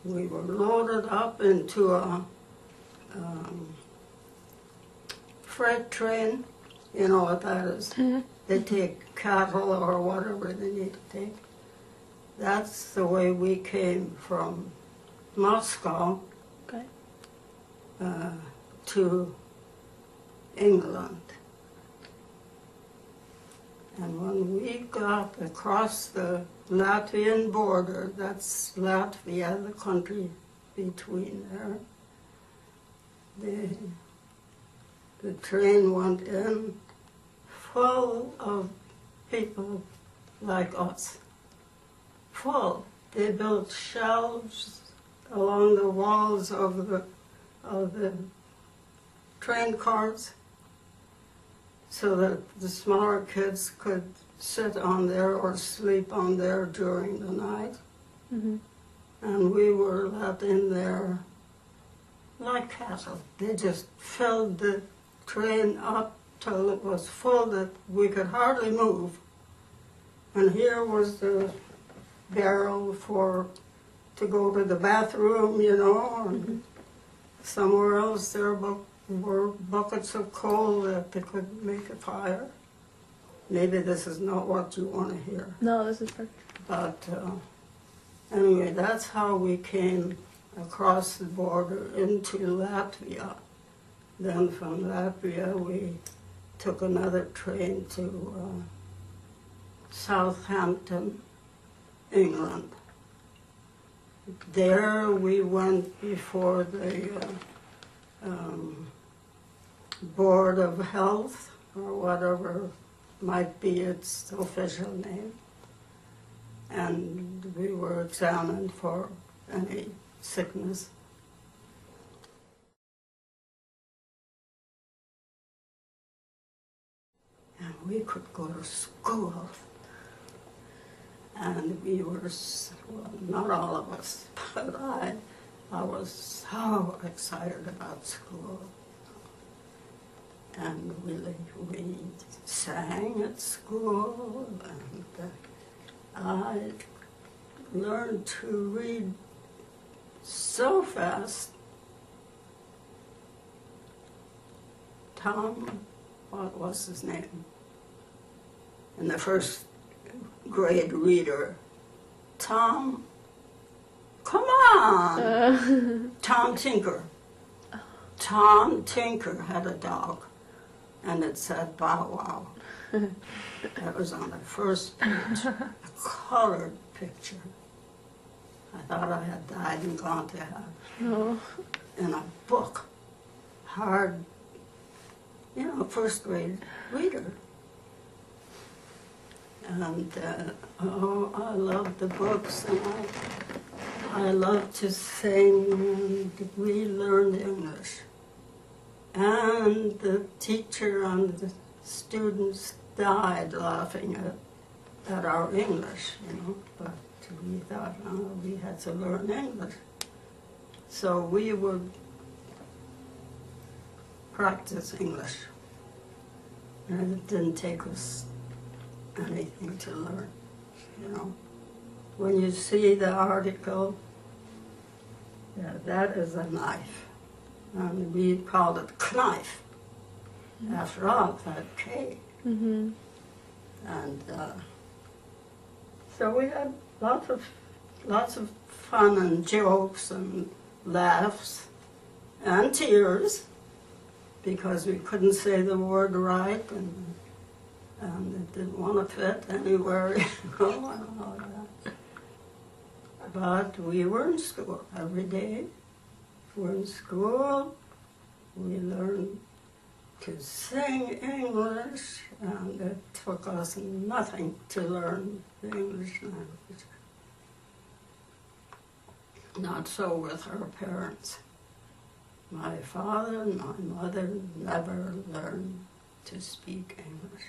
we were loaded up into a freight train. You know what that is? Mm-hmm. They take cattle or whatever they need to take. That's the way we came from Moscow Okay. to England. And when we got across the Latvian border, that's Latvia, the country between there, the train went in full of people like us. Full. They built shelves along the walls of the train cars so that the smaller kids could sit on there or sleep on there during the night. Mm-hmm. And we were let in there like cattle. They just filled the train up till it was full that we could hardly move. And here was the barrel to go to the bathroom, you know, and somewhere else there were buckets of coal that they could make a fire. Maybe this is not what you want to hear. No, this is perfect. But anyway, that's how we came across the border into Latvia. Then from Latvia we took another train to Southampton, England. There we went before the Board of Health, or whatever might be its official name, and we were examined for any sickness. And we could go to school. And we were, well, not all of us, but I was so excited about school. And we sang at school, and I learned to read so fast. Tom, what was his name? In the first grade reader, Tom, come on! Tom Tinker. Tom Tinker had a dog, and it said Bow Wow. That was on the first page, a colored picture. I thought I had died and gone to heaven. Oh. In a book, hard, you know, first grade reader. And I loved the books, and I loved to sing, and we learned English. And the teacher and the students died laughing at our English, you know, but we thought, oh, we had to learn English. So we would practice English, and it didn't take us anything to learn, you know. When you see the article, yeah, that is a knife, and we called it knife. After all, that K. Mm-hmm. And so we had lots of fun and jokes and laughs and tears because we couldn't say the word right, and it didn't want to fit anywhere, you know, and all that. But we were in school every day. We were in school. We learned to sing English, and it took us nothing to learn the English language. Not so with our parents. My father and my mother never learned to speak English.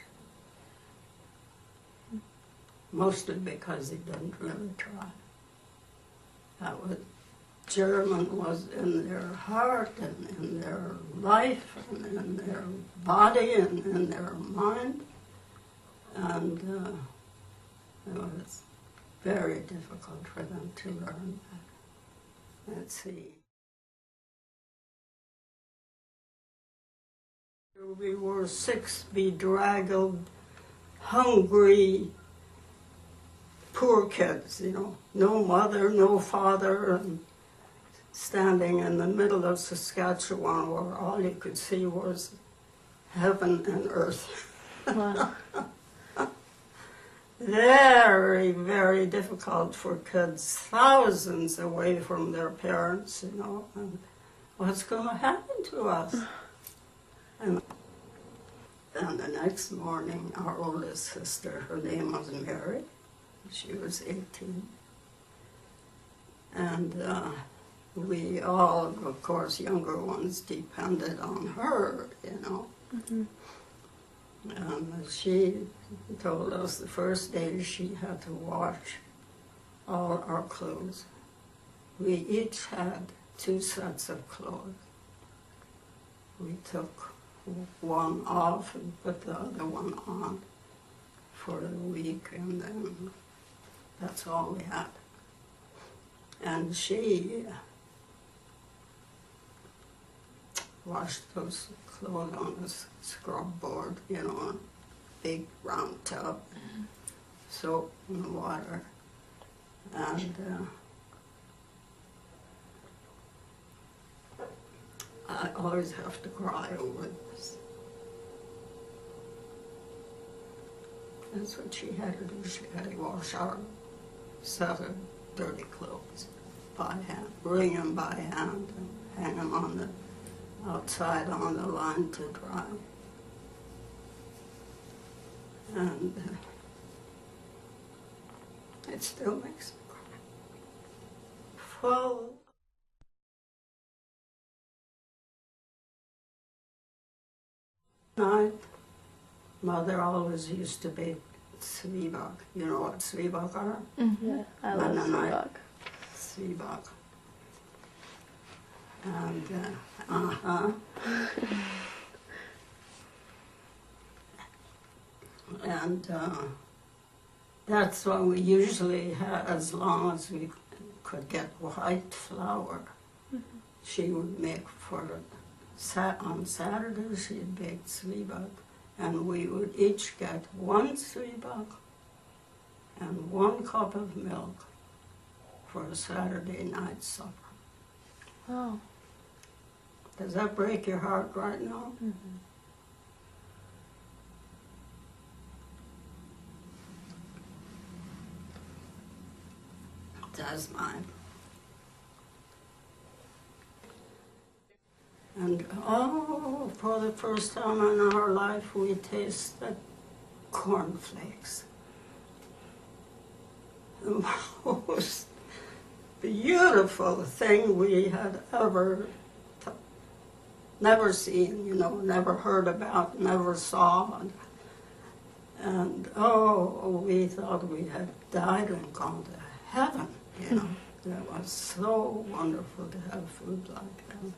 Mostly because they didn't really try. German was in their heart and in their life and in their body and in their mind. And it was very difficult for them to learn that. Let's see. We were 6 bedraggled, hungry, poor kids, you know. No mother, no father, and standing in the middle of Saskatchewan where all you could see was heaven and earth. Wow. Very, very difficult for kids, thousands away from their parents, you know, and what's going to happen to us? And then the next morning, our oldest sister, her name was Mary, she was 18, and we all, of course, younger ones, depended on her, you know. Mm-hmm. And she told us the first day she had to wash all our clothes. We each had 2 sets of clothes. We took one off and put the other one on for a week, and then that's all we had. And she washed those clothes on a scrub board, you know, a big round tub, soap and water. And I always have to cry over this. That's what she had to do. She had to wash our set of dirty clothes by hand, bring them by hand, and hang them on the outside on the line to dry. And it still makes me cry. Well, night, Mother always used to bake zwieback. You know what zwieback are? Mm-hmm. Yeah, I love zwieback. Zwieback. And, and that's what we usually had, as long as we could get white flour. Mm-hmm. She would make for on Saturday she'd bake zwieback, and we would each get 1 zwieback and 1 cup of milk for a Saturday night supper. Oh. Does that break your heart right now? Mm-hmm. That's mine. And oh, for the first time in our life, we tasted cornflakes. The most beautiful thing we had ever never seen, you know, never heard about, never saw. And oh, we thought we had died and gone to heaven, you know. That was so wonderful to have food like that.